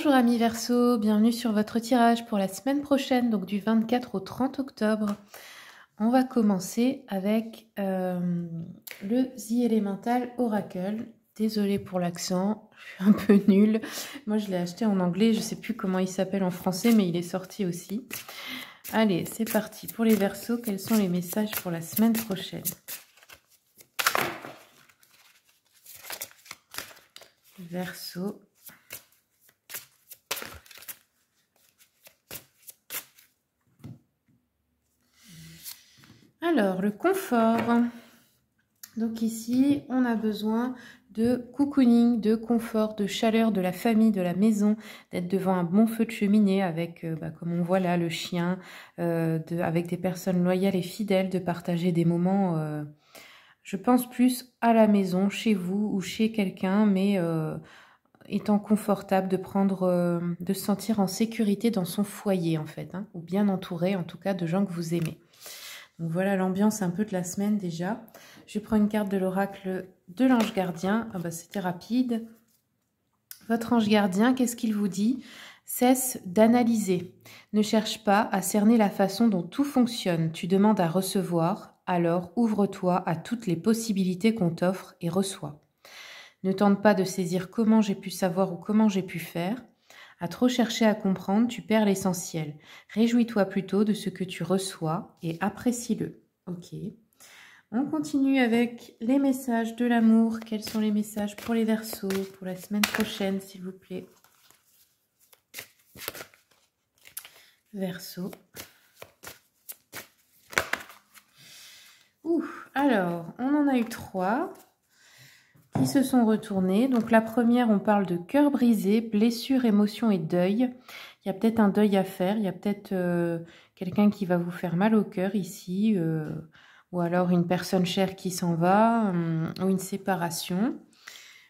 Bonjour amis Verseau, bienvenue sur votre tirage pour la semaine prochaine, donc du 24 au 30 octobre. On va commencer avec le The Elemental Oracle. Désolée pour l'accent, je suis un peu nulle. Moi je l'ai acheté en anglais, je ne sais plus comment il s'appelle en français, mais il est sorti aussi. Allez, c'est parti. Pour les Verseaux, quels sont les messages pour la semaine prochaine? Verseau. Alors, le confort. Donc ici, on a besoin de cocooning, de confort, de chaleur de la famille, de la maison, d'être devant un bon feu de cheminée avec, comme on voit là, le chien, avec des personnes loyales et fidèles, de partager des moments, je pense plus à la maison, chez vous ou chez quelqu'un, mais étant confortable, de se sentir en sécurité dans son foyer en fait, hein, ou bien entouré en tout cas de gens que vous aimez. Donc voilà l'ambiance un peu de la semaine déjà. Je prends une carte de l'oracle de l'ange gardien. Ah bah c'était rapide. Votre ange gardien, qu'est-ce qu'il vous dit? Cesse d'analyser. Ne cherche pas à cerner la façon dont tout fonctionne. Tu demandes à recevoir, alors ouvre-toi à toutes les possibilités qu'on t'offre et reçois. Ne tente pas de saisir comment j'ai pu savoir ou comment j'ai pu faire. À trop chercher à comprendre, tu perds l'essentiel. Réjouis-toi plutôt de ce que tu reçois et apprécie-le. Ok. On continue avec les messages de l'amour. Quels sont les messages pour les Verseaux pour la semaine prochaine, s'il vous plaît? Verseau. Alors, on en a eu 3 qui se sont retournés. Donc la première, on parle de cœur brisé, blessure, émotion et deuil. Il y a peut-être un deuil à faire, il y a peut-être quelqu'un qui va vous faire mal au cœur ici, ou alors une personne chère qui s'en va, ou une séparation.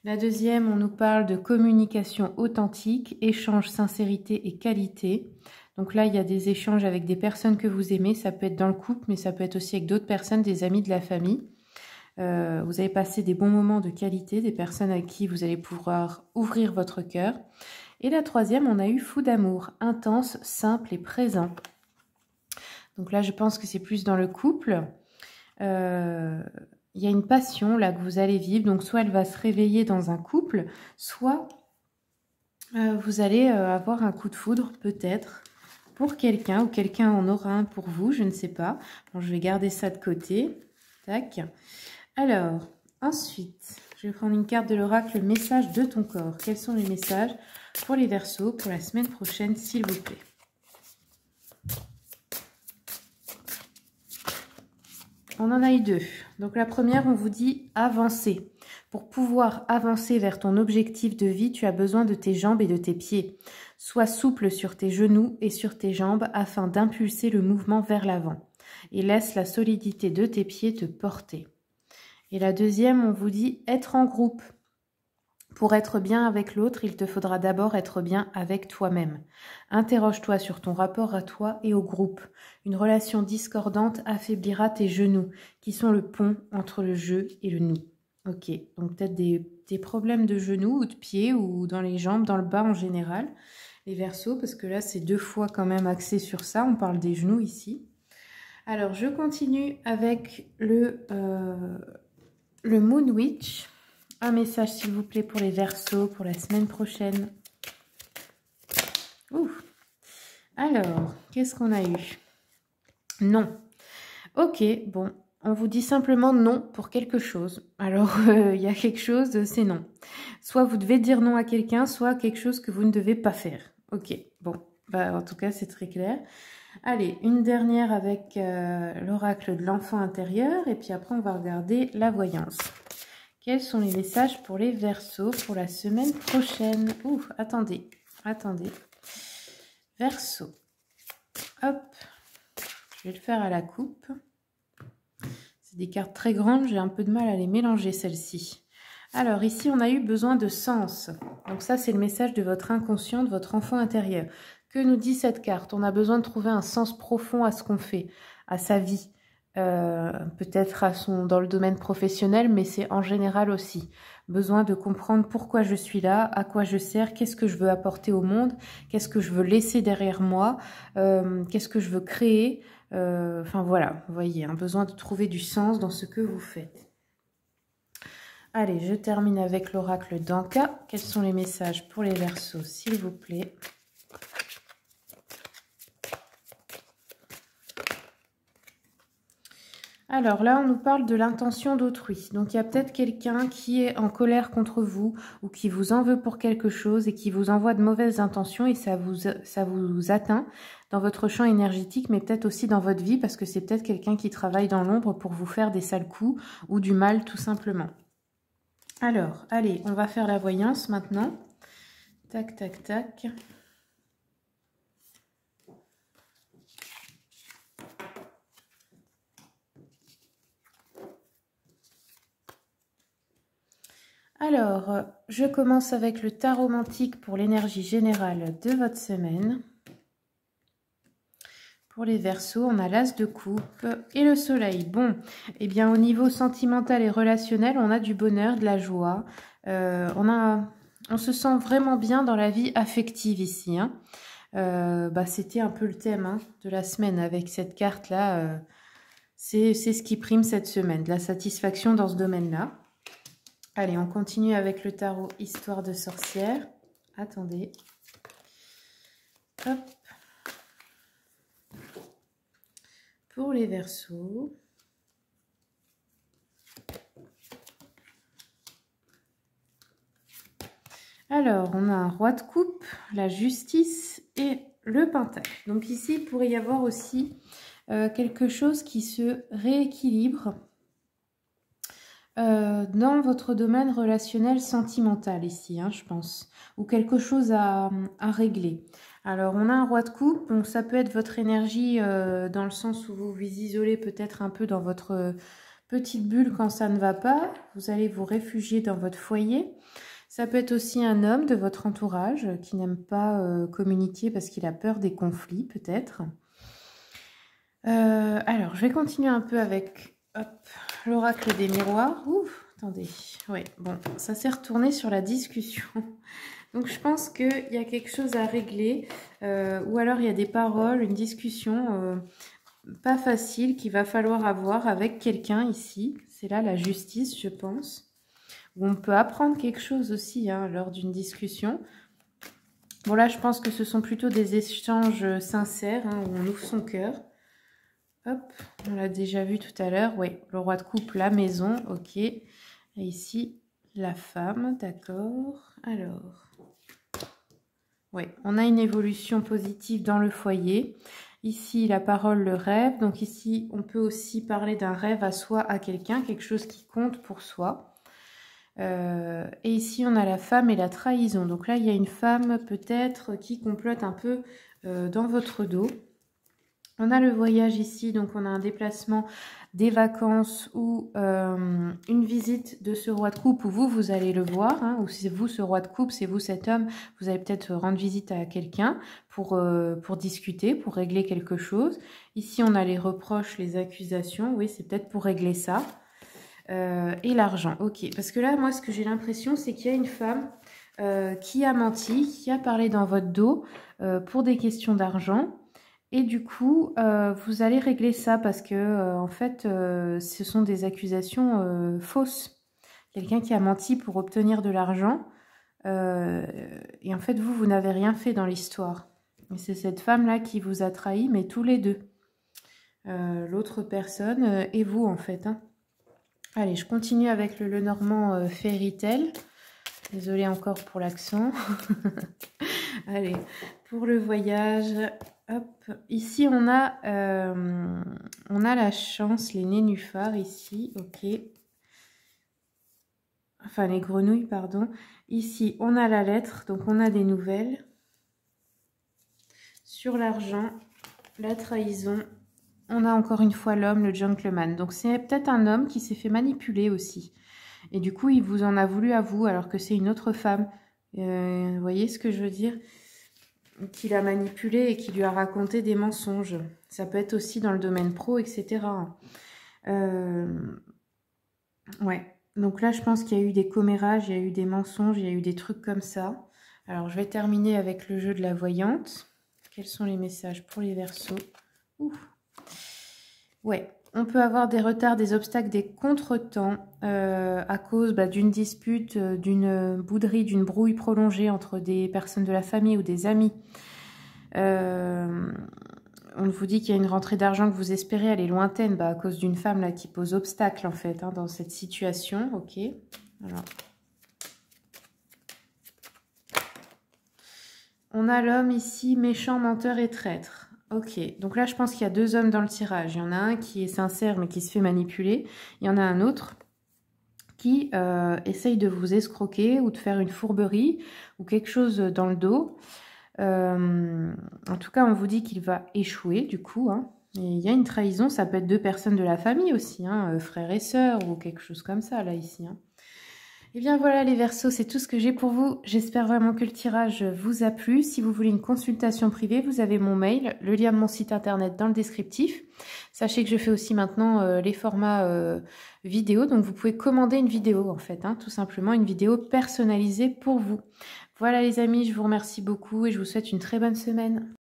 La deuxième, on nous parle de communication authentique, échange, sincérité et qualité. Donc là, il y a des échanges avec des personnes que vous aimez, ça peut être dans le couple, mais ça peut être aussi avec d'autres personnes, des amis de la famille. Vous allez passer des bons moments de qualité, des personnes à qui vous allez pouvoir ouvrir votre cœur. Et la troisième, on a eu fou d'amour, intense, simple et présent. Donc là, je pense que c'est plus dans le couple. Il y a une passion là que vous allez vivre. Donc soit elle va se réveiller dans un couple, soit vous allez avoir un coup de foudre peut-être pour quelqu'un, ou quelqu'un en aura un pour vous, je ne sais pas. Bon, je vais garder ça de côté. Tac. Alors, ensuite, je vais prendre une carte de l'oracle, message de ton corps. Quels sont les messages pour les Verseaux pour la semaine prochaine, s'il vous plaît? On en a eu 2. Donc la première, on vous dit avancer. Pour pouvoir avancer vers ton objectif de vie, tu as besoin de tes jambes et de tes pieds. Sois souple sur tes genoux et sur tes jambes afin d'impulser le mouvement vers l'avant. Et laisse la solidité de tes pieds te porter. Et la deuxième, on vous dit être en groupe. Pour être bien avec l'autre, il te faudra d'abord être bien avec toi-même. Interroge-toi sur ton rapport à toi et au groupe. Une relation discordante affaiblira tes genoux, qui sont le pont entre le je et le nous. Ok, donc peut-être des problèmes de genoux ou de pieds ou dans les jambes, dans le bas en général. Les Verseaux, parce que là, c'est 2 fois quand même axé sur ça. On parle des genoux ici. Alors, je continue avec le Moon Witch. Un message s'il vous plaît pour les Verseaux pour la semaine prochaine. Alors, qu'est-ce qu'on a eu? Non. Ok, bon, on vous dit simplement non pour quelque chose. Alors, il y a quelque chose, c'est non. Soit vous devez dire non à quelqu'un, soit quelque chose que vous ne devez pas faire. Ok, bon, bah, en tout cas, c'est très clair. Allez, une dernière avec l'oracle de l'enfant intérieur. Et puis après, on va regarder la voyance. Quels sont les messages pour les Verseaux pour la semaine prochaine? Attendez. Verseau. Hop. Je vais le faire à la coupe. C'est des cartes très grandes, j'ai un peu de mal à les mélanger celles-ci. Alors ici, on a eu besoin de sens. Donc ça, c'est le message de votre inconscient, de votre enfant intérieur. Que nous dit cette carte? On a besoin de trouver un sens profond à ce qu'on fait, à sa vie. Peut-être dans le domaine professionnel, mais c'est en général aussi. besoin de comprendre pourquoi je suis là, à quoi je sers, qu'est-ce que je veux apporter au monde, qu'est-ce que je veux laisser derrière moi, qu'est-ce que je veux créer. Enfin voilà, vous voyez, un besoin de trouver du sens dans ce que vous faites. Allez, je termine avec l'oracle d'Anka. Quels sont les messages pour les Verseaux, s'il vous plaît? Alors là, on nous parle de l'intention d'autrui. Donc, il y a peut-être quelqu'un qui est en colère contre vous ou qui vous en veut pour quelque chose et qui vous envoie de mauvaises intentions et ça vous atteint dans votre champ énergétique, mais peut-être aussi dans votre vie parce que c'est peut-être quelqu'un qui travaille dans l'ombre pour vous faire des sales coups ou du mal tout simplement. Alors, allez, on va faire la voyance maintenant. Tac, tac, tac. Alors, je commence avec le tarot romantique pour l'énergie générale de votre semaine. Pour les Verseaux, on a l'As de coupe et le Soleil. Bon, eh bien au niveau sentimental et relationnel, on a du bonheur, de la joie. On se sent vraiment bien dans la vie affective ici. Hein. C'était un peu le thème de la semaine avec cette carte-là. C'est ce qui prime cette semaine, de la satisfaction dans ce domaine-là. Allez, on continue avec le tarot Histoire de sorcière. Attendez. Hop. Pour les Verseaux. Alors, on a un roi de coupe, la justice et le pentacle. Donc ici, il pourrait y avoir aussi quelque chose qui se rééquilibre dans votre domaine relationnel sentimental ici, je pense. Ou quelque chose à régler. Alors, on a un roi de coupe, donc ça peut être votre énergie dans le sens où vous vous isolez peut-être un peu dans votre petite bulle quand ça ne va pas. Vous allez vous réfugier dans votre foyer. Ça peut être aussi un homme de votre entourage qui n'aime pas communiquer parce qu'il a peur des conflits, peut-être. Alors, je vais continuer un peu avec l'oracle des miroirs. Ouf, attendez. Oui, bon, ça s'est retourné sur la discussion. Donc, je pense qu'il y a quelque chose à régler. Ou alors, il y a des paroles, une discussion pas facile qu'il va falloir avoir avec quelqu'un ici. C'est là la justice, je pense. Où on peut apprendre quelque chose aussi lors d'une discussion. Bon, là, je pense que ce sont plutôt des échanges sincères, où on ouvre son cœur. Hop, on l'a déjà vu tout à l'heure. Oui, le roi de coupe, la maison, ok. Et ici, la femme, d'accord. Alors, oui, on a une évolution positive dans le foyer. Ici, la parole, le rêve. Donc ici, on peut aussi parler d'un rêve à soi, à quelqu'un, quelque chose qui compte pour soi. Et ici, on a la femme et la trahison. Donc là, il y a une femme peut-être qui complote un peu dans votre dos. On a le voyage ici, donc on a un déplacement, des vacances ou une visite de ce roi de coupe où vous allez le voir. Ou si c'est vous ce roi de coupe, c'est vous cet homme, vous allez peut-être rendre visite à quelqu'un pour discuter, pour régler quelque chose. Ici, on a les reproches, les accusations. Oui, c'est peut-être pour régler ça. Et l'argent, ok. Parce que là, moi, ce que j'ai l'impression, c'est qu'il y a une femme qui a menti, qui a parlé dans votre dos pour des questions d'argent. Et du coup, vous allez régler ça parce que, en fait, ce sont des accusations fausses. Quelqu'un qui a menti pour obtenir de l'argent. Et en fait, vous n'avez rien fait dans l'histoire. Et c'est cette femme-là qui vous a trahi, mais tous les deux. L'autre personne et vous, en fait, Allez, je continue avec le Lenormand Fairy Tale. Désolée encore pour l'accent. Allez, pour le voyage, hop. Ici, on a la chance, les nénuphars ici, ok. Enfin, les grenouilles, pardon. Ici, on a la lettre, donc on a des nouvelles. Sur l'argent, la trahison. On a encore une fois l'homme, le gentleman. Donc, c'est peut-être un homme qui s'est fait manipuler aussi. Et du coup, il vous en a voulu à vous, alors que c'est une autre femme. Vous voyez ce que je veux dire? Qui l'a manipulé et qui lui a raconté des mensonges. Ça peut être aussi dans le domaine pro, etc. Ouais. Donc là, je pense qu'il y a eu des commérages, il y a eu des mensonges, il y a eu des trucs comme ça. Alors, je vais terminer avec le jeu de la voyante. Quels sont les messages pour les Verseaux? Ouh. Ouais, on peut avoir des retards, des obstacles, des contretemps à cause d'une dispute, d'une bouderie, d'une brouille prolongée entre des personnes de la famille ou des amis. On vous dit qu'il y a une rentrée d'argent que vous espérez, elle est lointaine, à cause d'une femme là qui pose obstacle en fait dans cette situation. Ok. Alors. On a l'homme ici, méchant, menteur et traître. Ok, donc là je pense qu'il y a deux hommes dans le tirage. Il y en a un qui est sincère mais qui se fait manipuler. Il y en a un autre qui essaye de vous escroquer ou de faire une fourberie ou quelque chose dans le dos. En tout cas, on vous dit qu'il va échouer du coup. Hein. Et il y a une trahison, ça peut être deux personnes de la famille aussi, hein, frères et sœurs ou quelque chose comme ça là ici. Hein. Et bien voilà les Verseaux, c'est tout ce que j'ai pour vous. J'espère vraiment que le tirage vous a plu. Si vous voulez une consultation privée, vous avez mon mail, le lien de mon site internet dans le descriptif. Sachez que je fais aussi maintenant les formats vidéo, donc vous pouvez commander une vidéo en fait, hein, tout simplement une vidéo personnalisée pour vous. Voilà les amis, je vous remercie beaucoup et je vous souhaite une très bonne semaine.